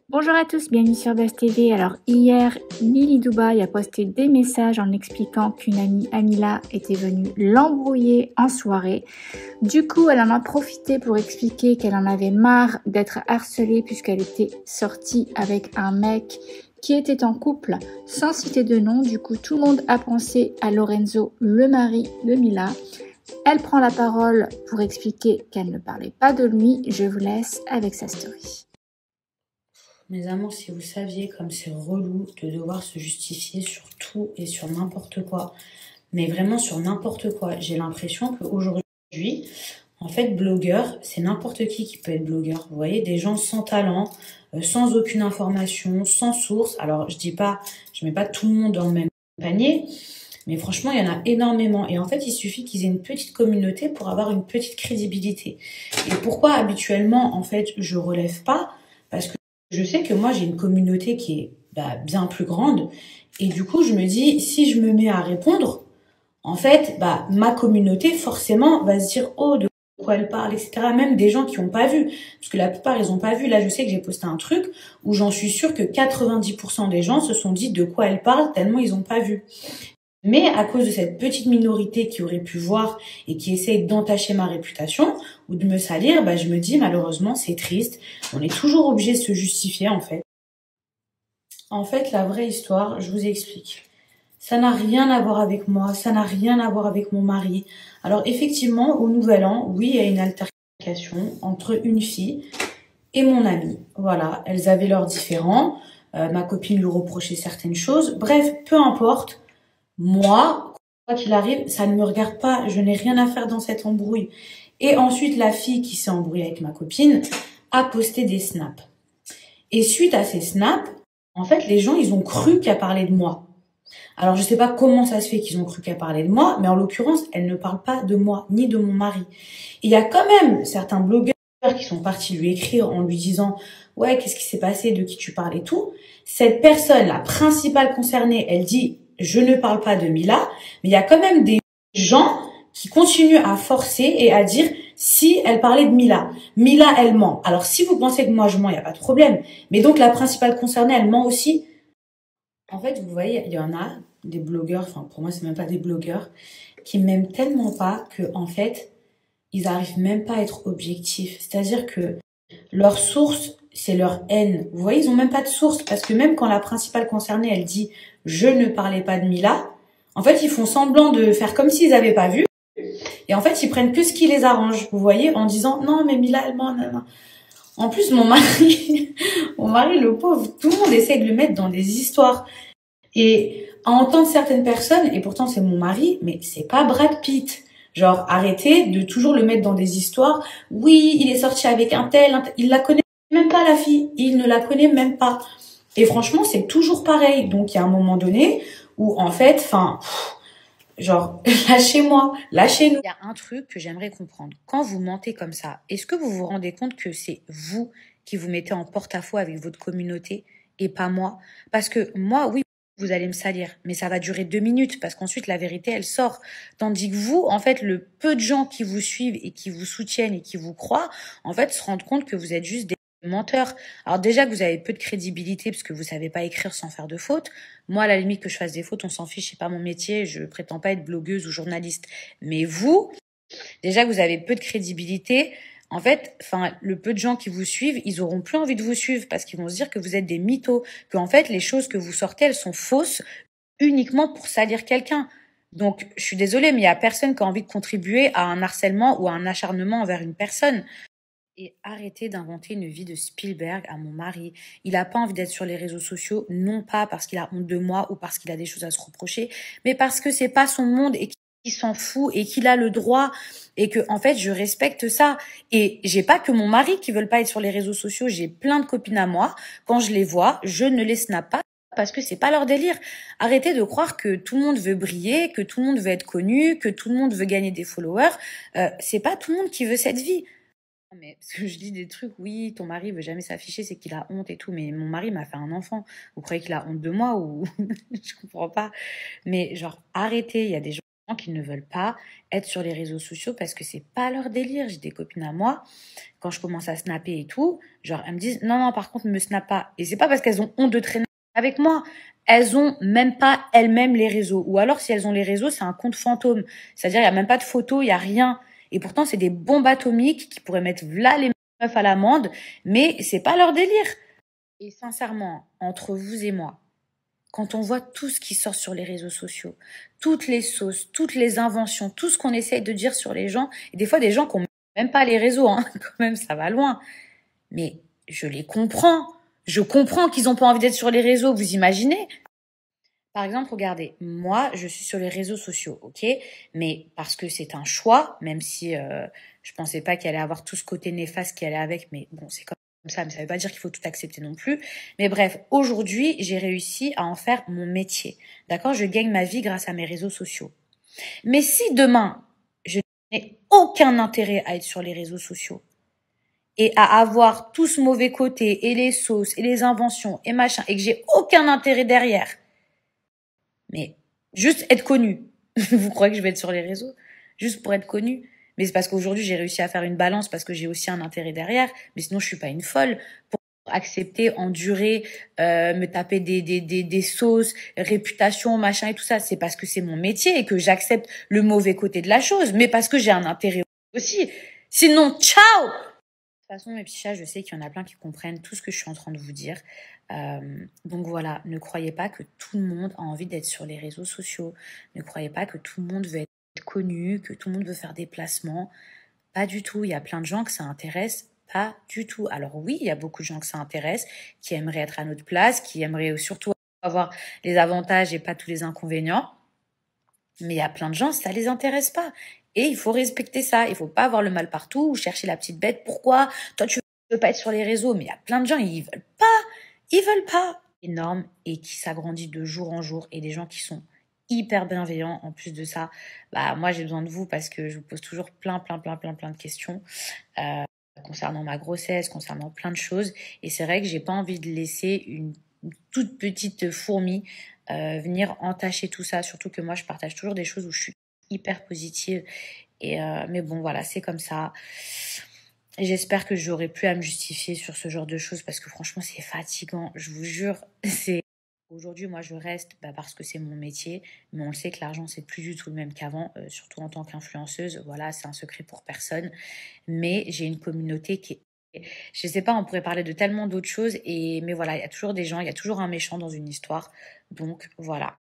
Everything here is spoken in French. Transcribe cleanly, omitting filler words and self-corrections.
Bonjour à tous, bienvenue sur Buzz TV. Alors hier, Lily Dubaï a posté des messages en expliquant qu'une amie Amila était venue l'embrouiller en soirée. Du coup, elle en a profité pour expliquer qu'elle en avait marre d'être harcelée puisqu'elle était sortie avec un mec qui était en couple sans citer de nom. Du coup, tout le monde a pensé à Lorenzo, le mari de Mila. Elle prend la parole pour expliquer qu'elle ne parlait pas de lui. Je vous laisse avec sa story. Mes amours, si vous saviez comme c'est relou de devoir se justifier sur tout et sur n'importe quoi, mais vraiment sur n'importe quoi. J'ai l'impression qu'aujourd'hui, en fait, blogueur, c'est n'importe qui peut être blogueur. Vous voyez, des gens sans talent, sans aucune information, sans source. Alors, je mets pas tout le monde dans le même panier, mais franchement, il y en a énormément. Et en fait, il suffit qu'ils aient une petite communauté pour avoir une petite crédibilité. Et pourquoi habituellement, en fait, je relève pas? Parce que je sais que moi, j'ai une communauté qui est bien plus grande. Et du coup, je me dis, si je me mets à répondre, en fait, ma communauté, forcément, va se dire, oh, de quoi elle parle, etc. Même des gens qui n'ont pas vu. Parce que la plupart, ils n'ont pas vu. Là, je sais que j'ai posté un truc où j'en suis sûre que 90% des gens se sont dit de quoi elle parle tellement ils n'ont pas vu. Mais à cause de cette petite minorité qui aurait pu voir et qui essaye d'entacher ma réputation ou de me salir, je me dis malheureusement c'est triste. On est toujours obligé de se justifier en fait. En fait, la vraie histoire, je vous explique. Ça n'a rien à voir avec moi, ça n'a rien à voir avec mon mari. Alors effectivement, au Nouvel An, oui, il y a une altercation entre une fille et mon ami. Voilà, elles avaient leurs différends. Ma copine lui reprochait certaines choses. Bref, peu importe. Moi, quoi qu'il arrive, ça ne me regarde pas. Je n'ai rien à faire dans cette embrouille. Et ensuite, la fille qui s'est embrouillée avec ma copine a posté des snaps. Et suite à ces snaps, en fait, les gens, ils ont cru qu'elle parlait de moi. Alors, je sais pas comment ça se fait qu'ils ont cru qu'elle parlait de moi, mais en l'occurrence, elle ne parle pas de moi, ni de mon mari. Et il y a quand même certains blogueurs qui sont partis lui écrire en lui disant ouais, qu'est-ce qui s'est passé, de qui tu parles et tout. Cette personne, la principale concernée, elle dit je ne parle pas de Mila, mais il y a quand même des gens qui continuent à forcer et à dire si elle parlait de Mila. Mila, elle ment. Alors si vous pensez que moi je mens, il n'y a pas de problème. Mais donc la principale concernée, elle ment aussi. En fait, vous voyez, il y en a des blogueurs, enfin pour moi c'est même pas des blogueurs, qui m'aiment tellement pas que en fait, ils arrivent même pas à être objectifs. C'est-à-dire que leur source, c'est leur haine. Vous voyez, ils ont même pas de source parce que même quand la principale concernée, elle dit je ne parlais pas de Mila, en fait, ils font semblant de faire comme s'ils avaient pas vu et en fait, ils prennent que ce qui les arrange. Vous voyez, en disant non mais Mila elle ment, non, non. En plus, mon mari, mon mari le pauvre, tout le monde essaie de le mettre dans des histoires. Et à entendre certaines personnes, et pourtant c'est mon mari, mais c'est pas Brad Pitt. Genre, arrêtez de toujours le mettre dans des histoires. Oui, il est sorti avec un tel, il la connaît même pas la fille, il ne la connaît même pas. Et franchement, c'est toujours pareil. Donc il y a un moment donné où en fait, genre, lâchez-moi, lâchez-nous. Il y a un truc que j'aimerais comprendre. Quand vous mentez comme ça, est-ce que vous vous rendez compte que c'est vous qui vous mettez en porte-à-faux avec votre communauté et pas moi? Parce que moi, oui, vous allez me salir, mais ça va durer 2 minutes parce qu'ensuite la vérité, elle sort. Tandis que vous, en fait, le peu de gens qui vous suivent et qui vous soutiennent et qui vous croient, en fait, se rendent compte que vous êtes juste des menteurs. Alors déjà que vous avez peu de crédibilité parce que vous savez pas écrire sans faire de fautes. Moi, à la limite que je fasse des fautes, on s'en fiche, c'est pas mon métier, je prétends pas être blogueuse ou journaliste. Mais vous, déjà que vous avez peu de crédibilité, en fait, le peu de gens qui vous suivent, ils auront plus envie de vous suivre parce qu'ils vont se dire que vous êtes des mythos, que en fait, les choses que vous sortez, elles sont fausses uniquement pour salir quelqu'un. Donc, je suis désolée, mais il y a personne qui a envie de contribuer à un harcèlement ou à un acharnement envers une personne. Et arrêtez d'inventer une vie de Spielberg à mon mari. Il a pas envie d'être sur les réseaux sociaux, non pas parce qu'il a honte de moi ou parce qu'il a des choses à se reprocher, mais parce que c'est pas son monde et qu'il s'en fout et qu'il a le droit et que, en fait, je respecte ça. Et j'ai pas que mon mari qui veut pas être sur les réseaux sociaux, j'ai plein de copines à moi. Quand je les vois, je ne les snap pas parce que c'est pas leur délire. Arrêtez de croire que tout le monde veut briller, que tout le monde veut être connu, que tout le monde veut gagner des followers. C'est pas tout le monde qui veut cette vie. Mais parce que je dis des trucs, oui, ton mari veut jamais s'afficher, c'est qu'il a honte et tout. Mais mon mari m'a fait un enfant. Vous croyez qu'il a honte de moi ou je comprends pas. Mais genre, arrêtez. Il y a des gens qui ne veulent pas être sur les réseaux sociaux parce que c'est pas leur délire. J'ai des copines à moi, quand je commence à snapper et tout, genre elles me disent non, non, par contre, ne me snap pas. Et c'est pas parce qu'elles ont honte de traîner avec moi. Elles ont même pas elles-mêmes les réseaux. Ou alors, si elles ont les réseaux, c'est un compte fantôme. C'est-à-dire, il y a même pas de photos, il y a rien. Et pourtant, c'est des bombes atomiques qui pourraient mettre v'là les meufs à l'amende, mais c'est pas leur délire. Et sincèrement, entre vous et moi, quand on voit tout ce qui sort sur les réseaux sociaux, toutes les sauces, toutes les inventions, tout ce qu'on essaye de dire sur les gens, et des fois des gens qui n'ont même pas les réseaux, hein, quand même, ça va loin. Mais je les comprends. Je comprends qu'ils n'ont pas envie d'être sur les réseaux, vous imaginez? Par exemple, regardez, moi, je suis sur les réseaux sociaux, ok? Mais parce que c'est un choix, même si je pensais pas qu'il allait avoir tout ce côté néfaste qui allait avec, mais bon, c'est comme ça, mais ça veut pas dire qu'il faut tout accepter non plus. Mais bref, aujourd'hui, j'ai réussi à en faire mon métier, d'accord? Je gagne ma vie grâce à mes réseaux sociaux. Mais si demain, je n'ai aucun intérêt à être sur les réseaux sociaux et à avoir tout ce mauvais côté et les sauces et les inventions et machin, et que j'ai aucun intérêt derrière, mais juste être connu. Vous croyez que je vais être sur les réseaux juste pour être connu? Mais c'est parce qu'aujourd'hui, j'ai réussi à faire une balance parce que j'ai aussi un intérêt derrière. Mais sinon, je suis pas une folle pour accepter, endurer, me taper des sauces, réputation, machin et tout ça. C'est parce que c'est mon métier et que j'accepte le mauvais côté de la chose, mais parce que j'ai un intérêt aussi. Sinon, ciao! De toute façon, mes petits chats, je sais qu'il y en a plein qui comprennent tout ce que je suis en train de vous dire. Donc voilà, ne croyez pas que tout le monde a envie d'être sur les réseaux sociaux. Ne croyez pas que tout le monde veut être connu, que tout le monde veut faire des placements. Pas du tout. Il y a plein de gens que ça intéresse. Pas du tout. Alors oui, il y a beaucoup de gens que ça intéresse, qui aimeraient être à notre place, qui aimeraient surtout avoir les avantages et pas tous les inconvénients. Mais il y a plein de gens, ça les intéresse pas. Et il faut respecter ça. Il faut pas avoir le mal partout ou chercher la petite bête. Pourquoi? Toi, tu veux pas être sur les réseaux. Mais il y a plein de gens, ils veulent pas. Ils veulent pas. Énorme et qui s'agrandit de jour en jour. Et des gens qui sont hyper bienveillants. En plus de ça, bah, moi, j'ai besoin de vous parce que je vous pose toujours plein de questions. Concernant ma grossesse, concernant plein de choses. Et c'est vrai que j'ai pas envie de laisser une toute petite fourmi venir entacher tout ça. Surtout que moi, je partage toujours des choses où je suis hyper positive. Et mais bon, voilà, c'est comme ça. Et j'espère que j'aurai plus à me justifier sur ce genre de choses parce que franchement, c'est fatigant. Je vous jure, c'est... Aujourd'hui, moi, je reste parce que c'est mon métier, mais on le sait que l'argent, c'est plus du tout le même qu'avant, surtout en tant qu'influenceuse. Voilà, c'est un secret pour personne. Mais j'ai une communauté qui est... Je sais pas, on pourrait parler de tellement d'autres choses, mais voilà, il y a toujours des gens, il y a toujours un méchant dans une histoire. Donc, voilà.